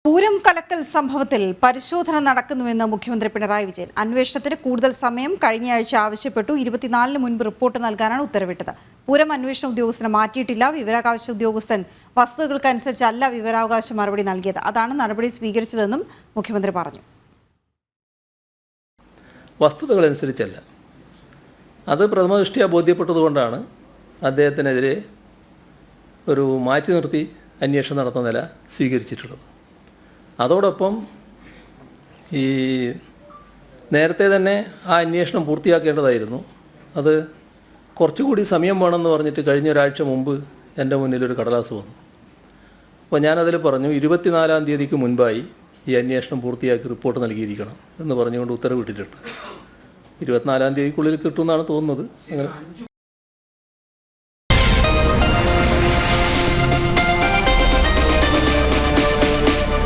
പൂരം കലക്കൽ സംഭവത്തിൽ പരിശോധന നടക്കുന്നുവെന്ന് മുഖ്യമന്ത്രി പിണറായി വിജയൻ. അന്വേഷണത്തിന് കൂടുതൽ സമയം കഴിഞ്ഞയാഴ്ച ആവശ്യപ്പെട്ടു. 24-ന് മുൻപ് റിപ്പോർട്ട് നൽകാനാണ് ഉത്തരവിട്ടത്. പൂരം അന്വേഷണ ഉദ്യോഗസ്ഥനെ മാറ്റിയിട്ടില്ല. വിവരാവകാശ ഉദ്യോഗസ്ഥൻ വസ്തുതകൾക്കനുസരിച്ചല്ല വിവരാവകാശ മറുപടി നൽകിയത്. അതാണ് നടപടി സ്വീകരിച്ചതെന്നും മുഖ്യമന്ത്രി പറഞ്ഞു. വസ്തുതകളനുസരിച്ചല്ല, അത് പ്രഥമദൃഷ്ട്യാ ബോധ്യപ്പെട്ടതുകൊണ്ടാണ് അദ്ദേഹത്തിനെതിരെ ഒരു മാറ്റി നിർത്തി അന്വേഷണം നടത്തുന്ന നില സ്വീകരിച്ചിട്ടുള്ളത്. അതോടൊപ്പം ഈ നേരത്തെ തന്നെ ആ അന്വേഷണം പൂർത്തിയാക്കേണ്ടതായിരുന്നു. അത് കുറച്ചുകൂടി സമയം വേണമെന്ന് പറഞ്ഞിട്ട് കഴിഞ്ഞ ഒരാഴ്ച മുമ്പ് എൻ്റെ മുന്നിലൊരു കടലാസ് വന്നു. അപ്പോൾ ഞാനതിൽ പറഞ്ഞു 24-ാം തീയതിക്ക് മുൻപായി ഈ അന്വേഷണം പൂർത്തിയാക്കി റിപ്പോർട്ട് നൽകിയിരിക്കണം എന്ന് പറഞ്ഞുകൊണ്ട് ഉത്തരവിട്ടിട്ടുണ്ട്. 24-ാം തീയതിക്കുള്ളിൽ കിട്ടുമെന്നാണ് തോന്നുന്നത്. അങ്ങനെ